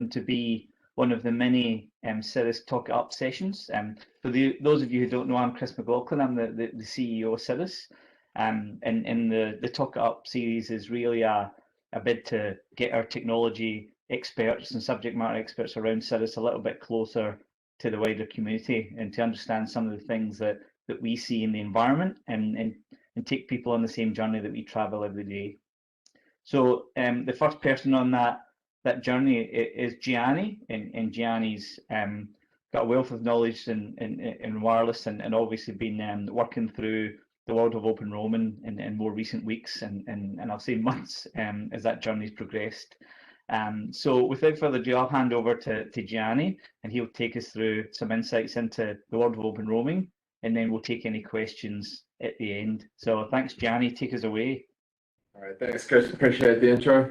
to be one of the many Cirrus Talk It Up sessions. For those of you who don't know, I'm Chris McLaughlin. I'm the CEO of Cirrus. And the Talk It Up series is really a bid to get our technology experts and subject matter experts around Cirrus a little bit closer to the wider community and to understand some of the things that we see in the environment and take people on the same journey that we travel every day. So the first person on that journey is Gianni, and Gianni's got a wealth of knowledge in wireless and obviously been working through the world of OpenRoaming in more recent weeks and I'll say months as that journey's progressed. So without further ado, I'll hand over to Gianni, and he'll take us through some insights into the world of OpenRoaming, and then we'll take any questions at the end. So thanks, Gianni. Take us away. All right, thanks, Chris. Appreciate the intro.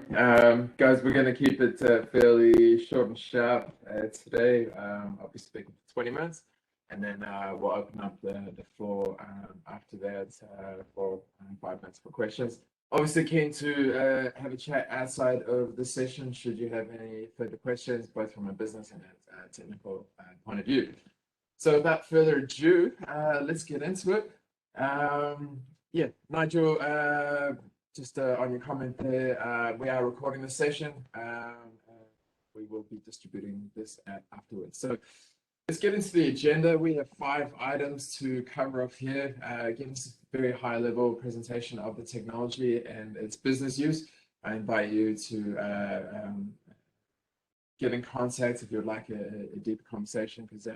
Guys, we're going to keep it fairly short and sharp today. I'll be speaking for 20 minutes, and then we'll open up the floor after that for 5 minutes for questions. Obviously keen to have a chat outside of the session should you have any further questions, both from a business and a technical point of view. So without further ado, let's get into it. Yeah, Nigel, just on your comment there, we are recording the session. We will be distributing this afterwards. So let's get into the agenda. We have 5 items to cover off here. Again, this is a very high level presentation of the technology and its business use. I invite you to get in contact if you'd like a deeper conversation, because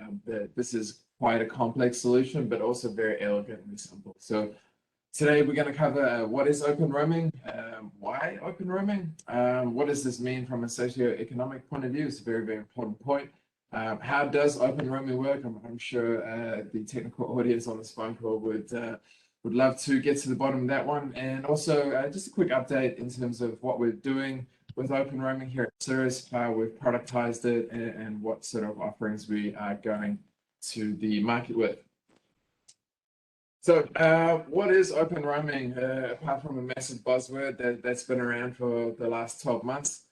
this is quite a complex solution, but also very elegant and simple. So today we're going to cover what is OpenRoaming, why OpenRoaming, what does this mean from a socio-economic point of view. It's a very, very important point. How does OpenRoaming work? I'm sure the technical audience on this phone call would love to get to the bottom of that one. And also just a quick update in terms of what we're doing with OpenRoaming here at Cirrus, how we've productized it, and what sort of offerings we are going to the market with. So what is OpenRoaming, apart from a massive buzzword that's been around for the last 12 months?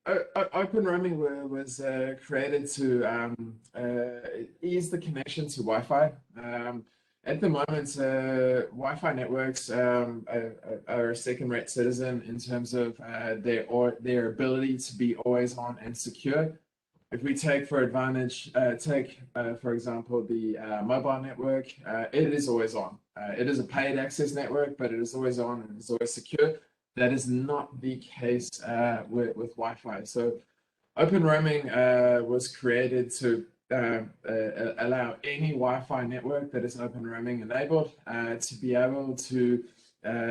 OpenRoaming was created to ease the connection to Wi-Fi. At the moment, Wi-Fi networks are a second-rate citizen in terms of their ability to be always on and secure. If we take for example, the mobile network, it is always on. It is a paid access network, but it is always on and it's always secure. That is not the case with Wi-Fi. So OpenRoaming was created to allow any Wi-Fi network that is OpenRoaming enabled to be able to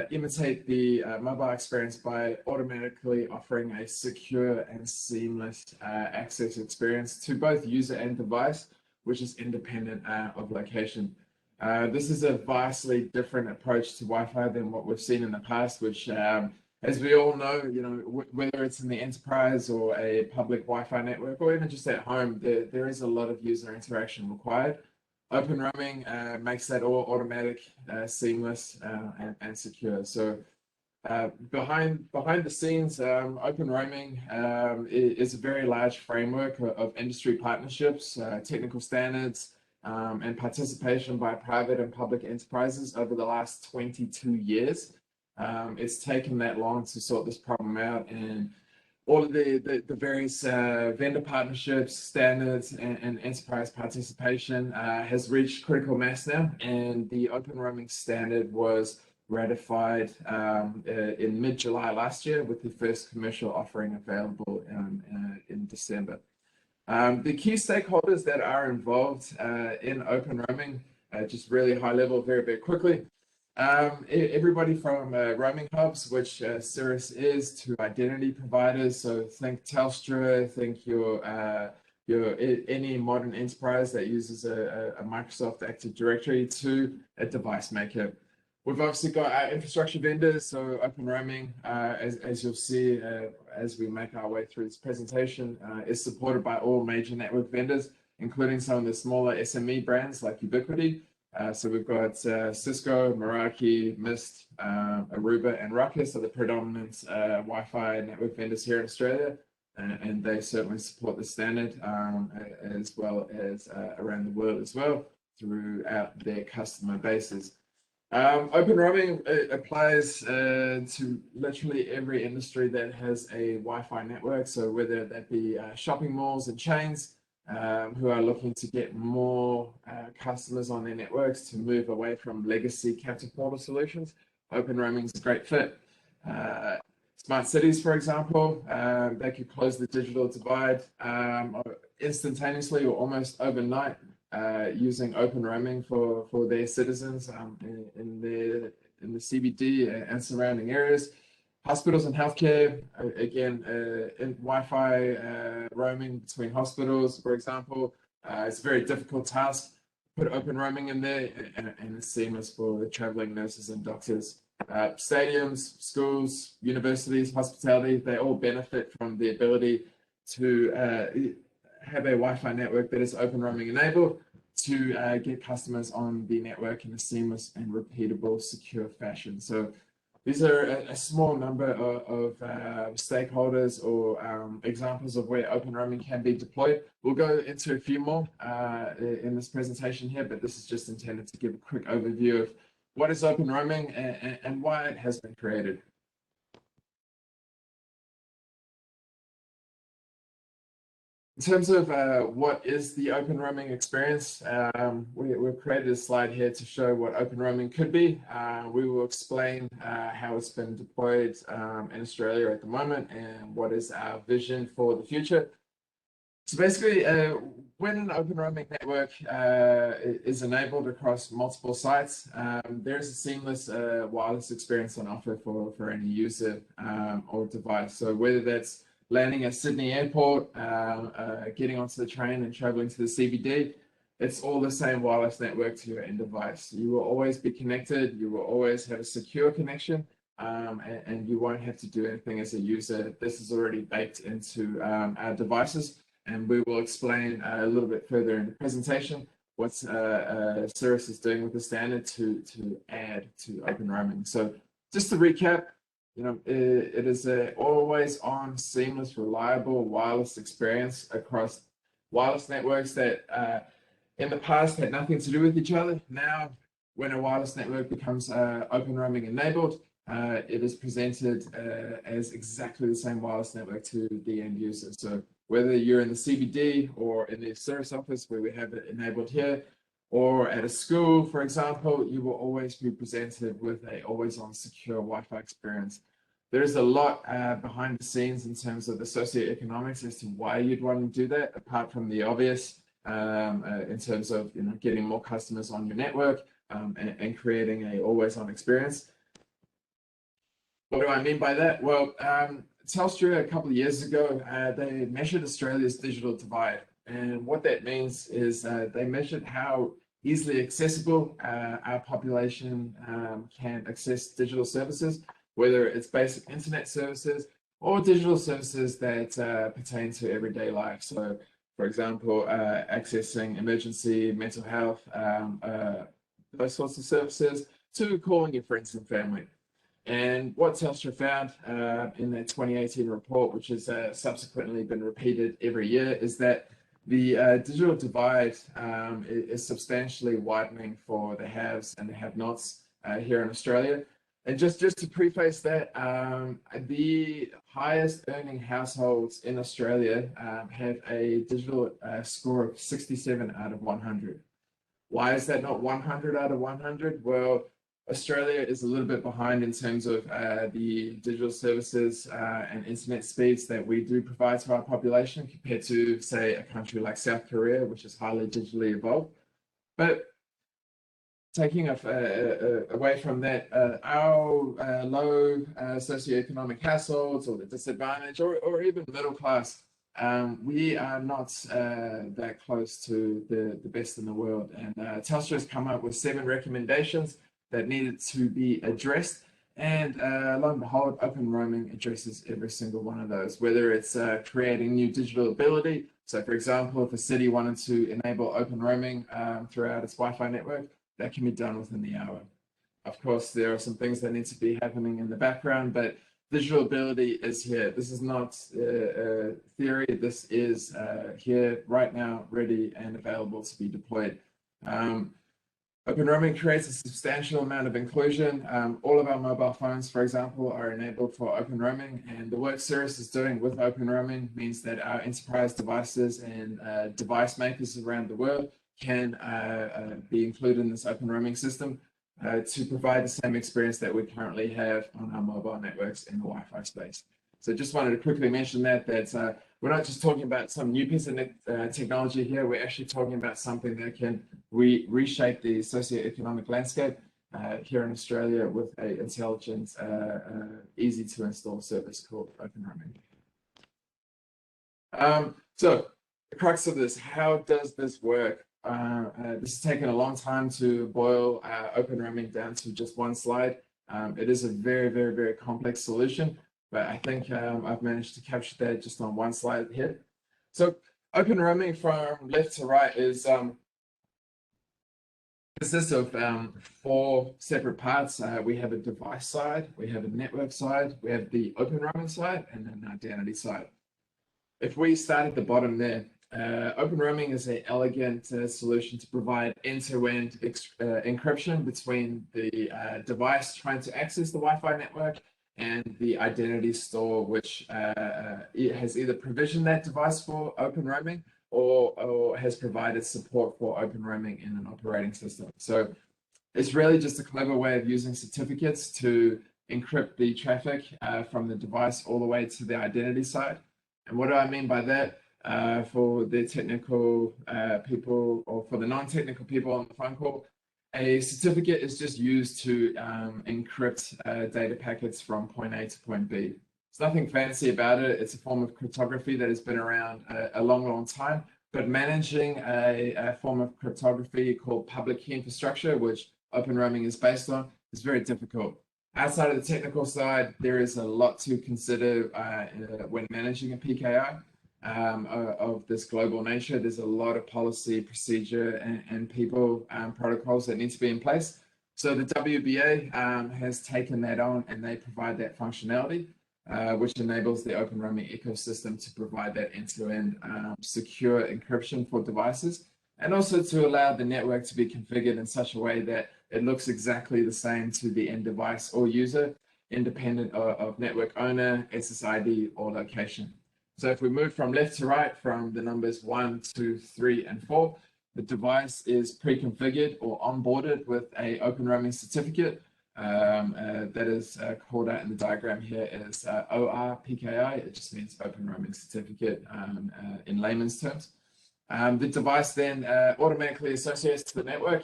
imitate the mobile experience by automatically offering a secure and seamless access experience to both user and device, which is independent of location. This is a vastly different approach to Wi-Fi than what we've seen in the past, which, as we all know, whether it's in the enterprise or a public Wi-Fi network, or even just at home, there is a lot of user interaction required. OpenRoaming makes that all automatic, seamless, and secure. So behind the scenes, OpenRoaming is a very large framework of industry partnerships, technical standards, and participation by private and public enterprises over the last 22 years. It's taken that long to sort this problem out, and all of the various vendor partnerships, standards, and enterprise participation has reached critical mass now, and the OpenRoaming standard was ratified in mid-July last year, with the first commercial offering available in December. The key stakeholders that are involved in OpenRoaming, just really high level, very, very quickly. Everybody from roaming hubs, which Cirrus is, to identity providers. So think Telstra, think your any modern enterprise that uses a Microsoft Active Directory, to a device maker. We've obviously got our infrastructure vendors, so OpenRoaming, as you'll see as we make our way through this presentation, is supported by all major network vendors, including some of the smaller SME brands like Ubiquiti. So we've got Cisco, Meraki, Mist, Aruba, and Ruckus are the predominant Wi-Fi network vendors here in Australia. and they certainly support the standard, as well as around the world as well throughout their customer bases. OpenRoaming applies to literally every industry that has a Wi-Fi network. So whether that be shopping malls and chains who are looking to get more customers on their networks to move away from legacy captive portal solutions, OpenRoaming is a great fit. Smart cities, for example, they could close the digital divide instantaneously or almost overnight using OpenRoaming for their citizens in the CBD and surrounding areas. Hospitals and healthcare, again, in Wi-Fi roaming between hospitals, for example, it's a very difficult task. Put OpenRoaming in there, and it's seamless for the traveling nurses and doctors. Stadiums, schools, universities, hospitality, they all benefit from the ability to have a Wi-Fi network that is OpenRoaming enabled to get customers on the network in a seamless and repeatable, secure fashion. So these are a small number of stakeholders or examples of where OpenRoaming can be deployed. We'll go into a few more in this presentation here, but this is just intended to give a quick overview of what is OpenRoaming and why it has been created. In terms of what is the OpenRoaming experience, we've created a slide here to show what OpenRoaming could be. We will explain how it's been deployed in Australia at the moment and what is our vision for the future. So basically, when an OpenRoaming network is enabled across multiple sites, there's a seamless wireless experience on offer for any user or device. So whether that's landing at Sydney Airport, getting onto the train and traveling to the CBD, it's all the same wireless network to your end device. You will always be connected, you will always have a secure connection, and you won't have to do anything as a user. This is already baked into our devices, and we will explain a little bit further in the presentation what Cirrus is doing with the standard to add to OpenRoaming. So just to recap, it is a always on, seamless, reliable wireless experience across wireless networks that in the past had nothing to do with each other. Now, when a wireless network becomes OpenRoaming enabled, it is presented as exactly the same wireless network to the end user. So whether you're in the CBD or in the Cirrus office where we have it enabled here, or at a school, for example, you will always be presented with a always-on secure Wi-Fi experience. There's a lot behind the scenes in terms of the socioeconomics as to why you'd want to do that, apart from the obvious in terms of getting more customers on your network and creating a always-on experience. What do I mean by that? Well, Telstra a couple of years ago, they measured Australia's digital divide. And what that means is they measured how easily accessible our population can access digital services, whether it's basic internet services or digital services that pertain to everyday life. So, for example, accessing emergency mental health, those sorts of services, to calling your friends and family. And what Telstra found in their 2018 report, which has subsequently been repeated every year, is that the digital divide is substantially widening for the haves and the have-nots here in Australia. And just to preface that, the highest earning households in Australia have a digital score of 67 out of 100. Why is that not 100 out of 100? Well, Australia is a little bit behind in terms of the digital services and internet speeds that we do provide to our population compared to, say, a country like South Korea, which is highly digitally evolved. But taking away from that, our low socioeconomic households or the disadvantaged or even middle class, we are not that close to the best in the world. And Telstra has come up with 7 recommendations that needed to be addressed. And lo and behold, OpenRoaming addresses every single one of those, whether it's creating new digital ability. So for example, if a city wanted to enable OpenRoaming throughout its Wi-Fi network, that can be done within the hour. Of course, there are some things that need to be happening in the background, but visual ability is here. This is not theory. This is here right now, ready and available to be deployed. OpenRoaming creates a substantial amount of inclusion. All of our mobile phones, for example, are enabled for OpenRoaming, and the work Cirrus is doing with OpenRoaming means that our enterprise devices and device makers around the world can be included in this OpenRoaming system to provide the same experience that we currently have on our mobile networks in the Wi-Fi space. So just wanted to quickly mention that we're not just talking about some new piece of technology here. We're actually talking about something that can reshape the socioeconomic landscape here in Australia with an intelligent, easy to install service called OpenRoaming. So the crux of this, how does this work? This has taken a long time to boil OpenRoaming down to just one slide. It is a very, very, very complex solution, but I think I've managed to capture that just on one slide here. So OpenRoaming from left to right is consists of 4 separate parts. We have a device side, we have a network side, we have the OpenRoaming side, and an identity side. If we start at the bottom there, OpenRoaming is an elegant solution to provide end-to-end encryption between the device trying to access the Wi-Fi network and the identity store, which it has either provisioned that device for OpenRoaming or has provided support for OpenRoaming in an operating system. So it's really just a clever way of using certificates to encrypt the traffic from the device all the way to the identity side. And what do I mean by that? For the technical people or for the non-technical people on the phone call, a certificate is just used to encrypt data packets from point A to point B. There's nothing fancy about it. It's a form of cryptography that has been around a long, long time. But managing a form of cryptography called public key infrastructure, which OpenRoaming is based on, is very difficult. Outside of the technical side, there is a lot to consider when managing a PKI of this global nature. There's a lot of policy, procedure, and people protocols that need to be in place. So the WBA has taken that on, and they provide that functionality, which enables the OpenRoaming ecosystem to provide that end-to-end secure encryption for devices, and also to allow the network to be configured in such a way that it looks exactly the same to the end device or user, independent of network owner, SSID, or location. So if we move from left to right, from the numbers 1, 2, 3, and 4, the device is pre-configured or onboarded with a OpenRoaming certificate that is called out in the diagram here as ORPKI. It just means OpenRoaming certificate in layman's terms. The device then automatically associates to the network.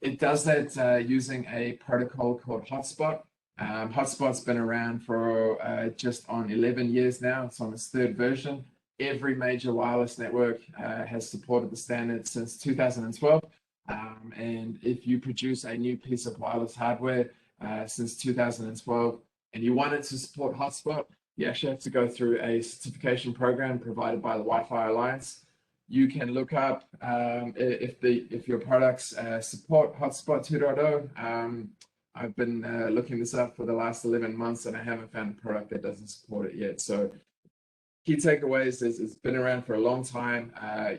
It does that using a protocol called Hotspot. Hotspot's been around for just on 11 years now. It's on its 3rd version. Every major wireless network has supported the standard since 2012. And if you produce a new piece of wireless hardware since 2012 and you want it to support Hotspot, you actually have to go through a certification program provided by the Wi-Fi Alliance. You can look up if your products support Hotspot 2.0. I've been looking this up for the last 11 months and I haven't found a product that doesn't support it yet. So key takeaways is it's been around for a long time.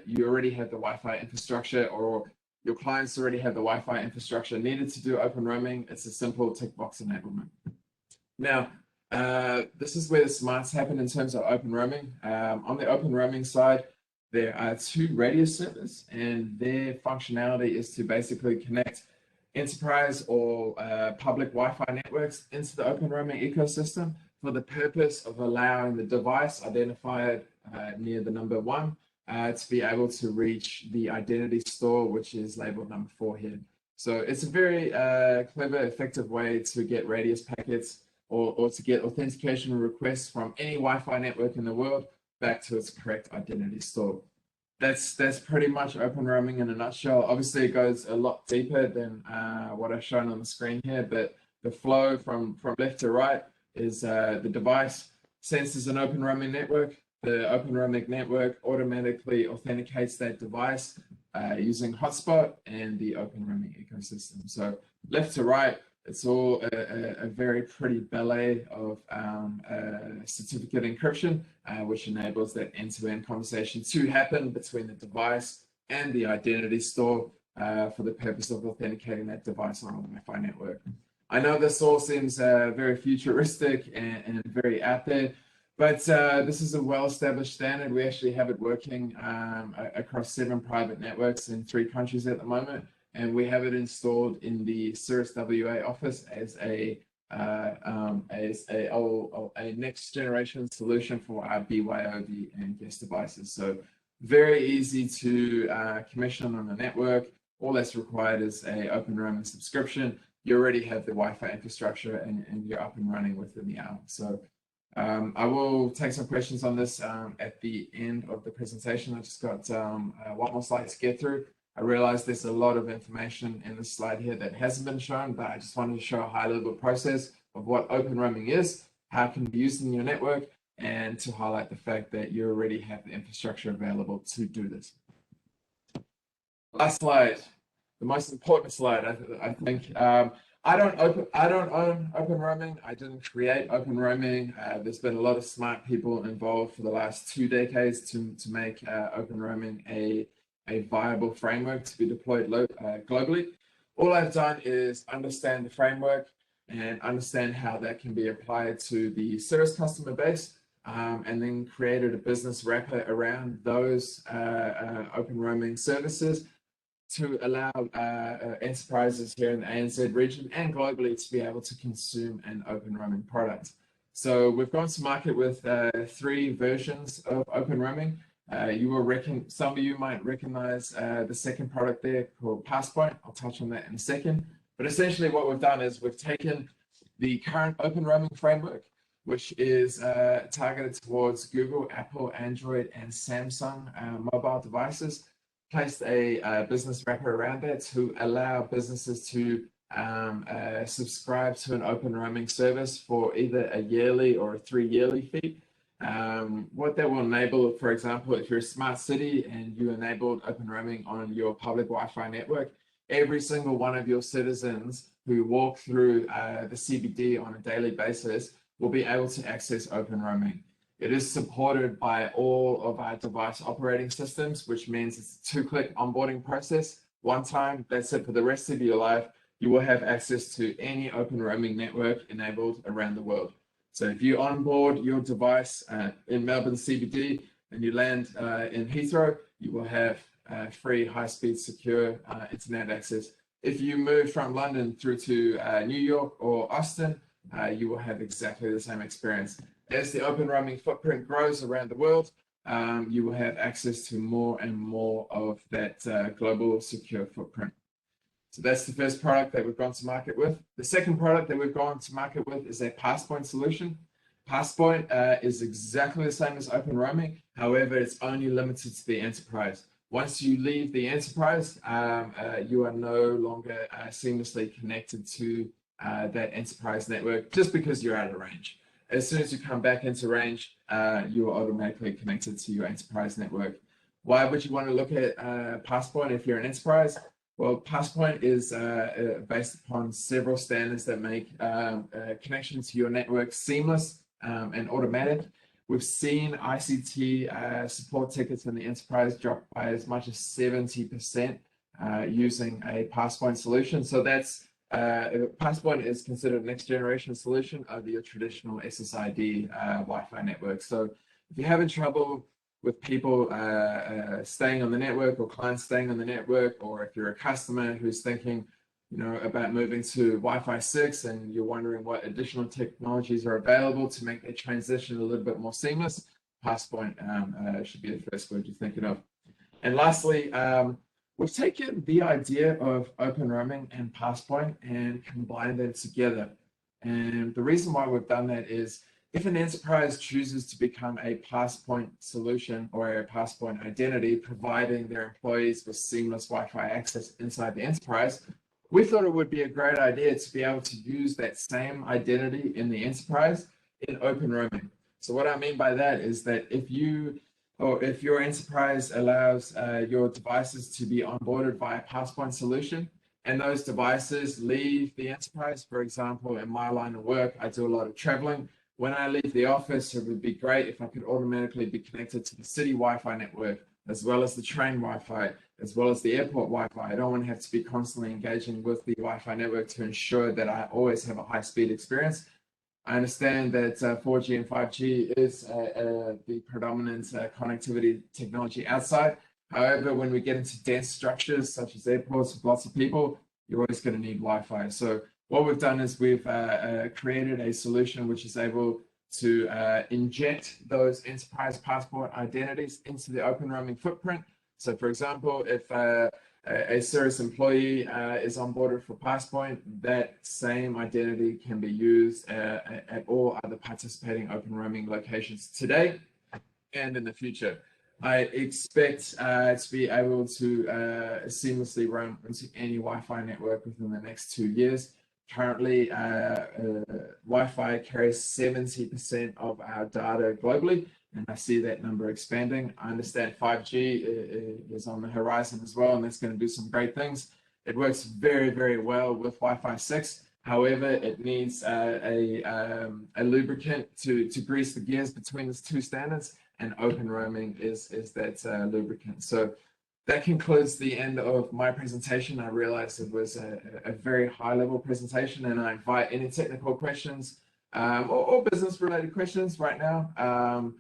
You already have the Wi-Fi infrastructure, or your clients already have the Wi-Fi infrastructure needed to do OpenRoaming. It's a simple tick box enablement. Now, this is where the smarts happen in terms of OpenRoaming. On the OpenRoaming side, there are 2 radius servers, and their functionality is to basically connect enterprise or public Wi-Fi networks into the OpenRoaming ecosystem for the purpose of allowing the device identified near the number 1 to be able to reach the identity store, which is labeled number 4 here. So it's a very clever, effective way to get radius packets or to get authentication requests from any Wi-Fi network in the world back to its correct identity store. That's pretty much OpenRoaming in a nutshell. Obviously, it goes a lot deeper than what I've shown on the screen here, but the flow from left to right is the device senses an OpenRoaming network. The OpenRoaming network automatically authenticates that device using Hotspot and the OpenRoaming ecosystem. So left to right, It's all a very pretty ballet of certificate encryption, which enables that end-to-end conversation to happen between the device and the identity store for the purpose of authenticating that device on a Wi-Fi network. I know this all seems very futuristic and very out there, but this is a well-established standard. We actually have it working across 7 private networks in 3 countries at the moment, and we have it installed in the Cirrus WA office as a next generation solution for our BYOD and guest devices. So very easy to commission on the network. All that's required is a OpenRoaming subscription. You already have the Wi-Fi infrastructure and you're up and running within the hour. So I will take some questions on this at the end of the presentation. I just got one more slide to get through. I realize there's a lot of information in this slide here that hasn't been shown, but I just wanted to show a high-level process of what OpenRoaming is, how it can be used in your network, and to highlight the fact that you already have the infrastructure available to do this. Last slide, the most important slide, I think. I don't own OpenRoaming. I didn't create OpenRoaming. There's been a lot of smart people involved for the last 2 decades to make OpenRoaming a viable framework to be deployed globally. All I've done is understand the framework and understand how that can be applied to the Cirrus customer base, and then created a business wrapper around those OpenRoaming services to allow enterprises here in the ANZ region and globally to be able to consume an OpenRoaming product. So we've gone to market with 3 versions of OpenRoaming. Some of you might recognize the second product there called Passpoint. I'll touch on that in a second. But essentially what we've done is we've taken the current OpenRoaming framework, which is targeted towards Google, Apple, Android, and Samsung mobile devices, placed a business wrapper around that to allow businesses to subscribe to an OpenRoaming service for either a yearly or a 3-yearly fee. What that will enable, for example, if you're a smart city and you enabled OpenRoaming on your public Wi-Fi network, every single one of your citizens who walk through the CBD on a daily basis will be able to access OpenRoaming. It is supported by all of our device operating systems, which means it's a 2-click onboarding process. One time, that's it for the rest of your life. You will have access to any OpenRoaming network enabled around the world. So if you onboard your device in Melbourne CBD and you land in Heathrow, you will have free, high-speed, secure internet access. If you move from London through to New York or Austin, you will have exactly the same experience. As the OpenRoaming footprint grows around the world, you will have access to more and more of that global secure footprint. So that's the first product that we've gone to market with. The second product that we've gone to market with is a Passpoint solution. Passpoint is exactly the same as OpenRoaming. However, it's only limited to the enterprise. Once you leave the enterprise, you are no longer seamlessly connected to that enterprise network just because you're out of range. As soon as you come back into range, you are automatically connected to your enterprise network. Why would you want to look at Passpoint if you're an enterprise? Well, Passpoint is based upon several standards that make connection to your network seamless and automatic. We've seen ICT support tickets in the enterprise drop by as much as 70% using a Passpoint solution. So that's Passpoint is considered a next generation solution over your traditional SSID Wi-Fi network. So if you're having trouble with people staying on the network or clients staying on the network, or if you're a customer who's thinking, about moving to Wi-Fi 6 and you're wondering what additional technologies are available to make that transition a little bit more seamless, Passpoint should be the first word you're thinking of. And lastly, we've taken the idea of OpenRoaming and Passpoint and combined them together. And the reason why we've done that is if an enterprise chooses to become a Passpoint solution or a Passpoint identity, providing their employees with seamless Wi-Fi access inside the enterprise, we thought it would be a great idea to be able to use that same identity in the enterprise in OpenRoaming. So what I mean by that is that if your enterprise allows your devices to be onboarded via Passpoint solution, and those devices leave the enterprise. For example, in my line of work, I do a lot of traveling. When I leave the office, it would be great if I could automatically be connected to the city Wi-Fi network, as well as the train Wi-Fi, as well as the airport Wi-Fi. I don't want to have to be constantly engaging with the Wi-Fi network to ensure that I always have a high-speed experience. I understand that 4G and 5G is the predominant connectivity technology outside. However, when we get into dense structures such as airports with lots of people, you're always going to need Wi-Fi. So what we've done is we've created a solution which is able to inject those enterprise passport identities into the OpenRoaming footprint. So for example, if a Cirrus employee is onboarded for Passport, that same identity can be used at all other participating OpenRoaming locations today and in the future. I expect to be able to seamlessly roam into any Wi-Fi network within the next 2 years. Currently, Wi-Fi carries 70% of our data globally, and I see that number expanding. I understand 5G is on the horizon as well, and that's going to do some great things. It works very, very well with Wi-Fi 6. However, it needs a lubricant to grease the gears between these two standards, and OpenRoaming is that lubricant. So that concludes the end of my presentation. I realized it was a very high-level presentation, and I invite any technical questions or business-related questions right now. I'm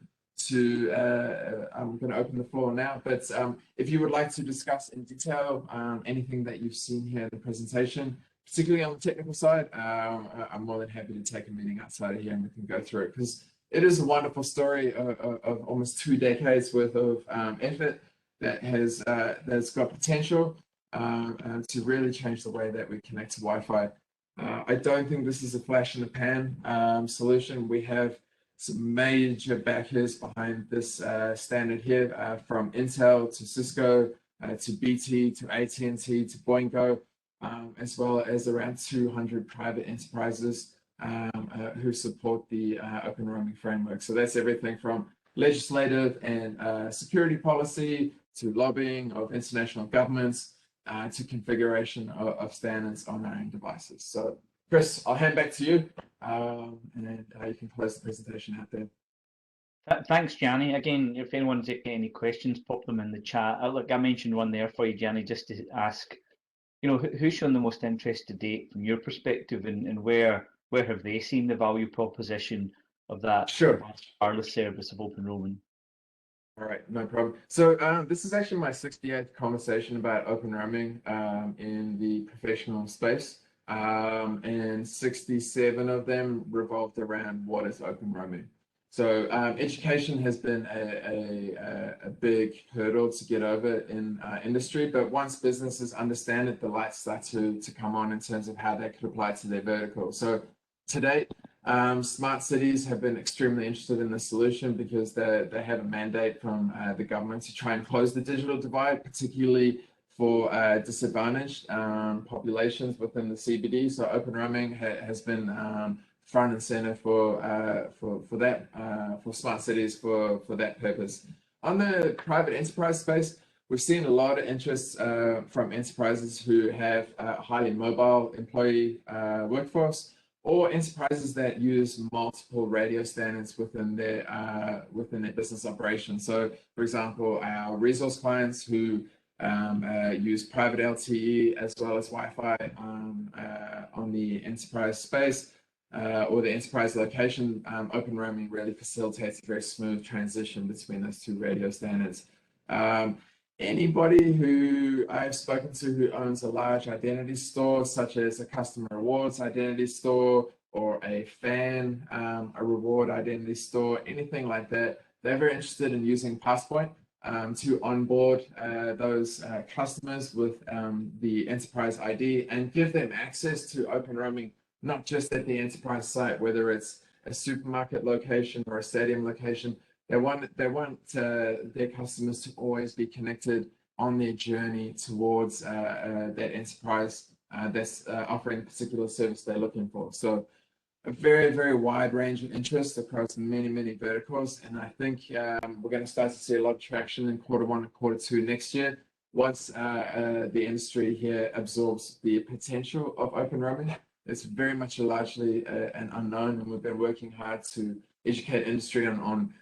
going to open the floor now, but if you would like to discuss in detail anything that you've seen here in the presentation, particularly on the technical side, I'm more than happy to take a meeting outside of here and we can go through it, because it is a wonderful story of almost 2 decades worth of effort that that's got potential to really change the way that we connect to Wi-Fi. I don't think this is a flash in the pan solution. We have some major backers behind this standard here, from Intel to Cisco to BT to AT&T to Boingo, as well as around 200 private enterprises who support the OpenRoaming framework. So that's everything from legislative and security policy to lobbying of international governments to configuration of standards on our own devices. So Chris, I'll hand back to you, and you can close the presentation out there. Thanks, Gianni. Again, if anyone's got any questions, pop them in the chat. Look, I mentioned one there for you, Gianni, just to ask, who's shown the most interest to date from your perspective, and where have they seen the value proposition of that wireless service of OpenRoaming? All right, no problem. So this is actually my 68th conversation about OpenRoaming in the professional space, and 67 of them revolved around what is OpenRoaming. So education has been a big hurdle to get over in industry, but once businesses understand it, the lights start to come on in terms of how that could apply to their vertical. So to date, smart cities have been extremely interested in this solution because they have a mandate from the government to try and close the digital divide, particularly for disadvantaged populations within the CBD. So OpenRoaming has been front and center for that, for smart cities for that purpose. On the private enterprise space, we've seen a lot of interest from enterprises who have a highly mobile employee workforce, or enterprises that use multiple radio standards within their business operation. So, for example, our resource clients who use private LTE as well as Wi-Fi on the enterprise space or the enterprise location, OpenRoaming really facilitates a very smooth transition between those two radio standards. Anybody who I've spoken to who owns a large identity store, such as a customer rewards identity store or a fan, a reward identity store, anything like that, they're very interested in using Passport to onboard those customers with the enterprise ID and give them access to OpenRoaming, not just at the enterprise site, whether it's a supermarket location or a stadium location. They want their customers to always be connected on their journey towards that enterprise that's offering a particular service they're looking for. So a very, very wide range of interest across many, many verticals. And I think we're going to start to see a lot of traction in Q1 and Q2 next year once the industry here absorbs the potential of open roaming. It's very much largely an unknown, and we've been working hard to educate industry on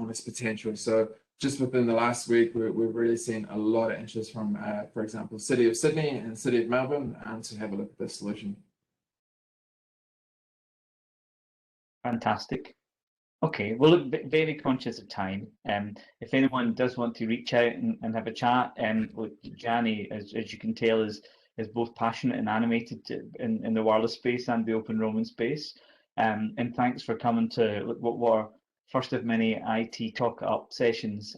its potential. So just within the last week, we've really seen a lot of interest from, for example, City of Sydney and City of Melbourne to have a look at this solution. Fantastic. Okay, well, look, very conscious of time. If anyone does want to reach out and have a chat, look, Gianni, as you can tell, is both passionate and animated in the wireless space and the open roaming space. And thanks for coming to what were first of many IT Talk Up sessions.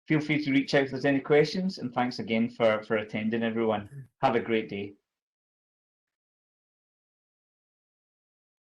Feel free to reach out if there's any questions, and thanks again for attending, everyone. Have a great day.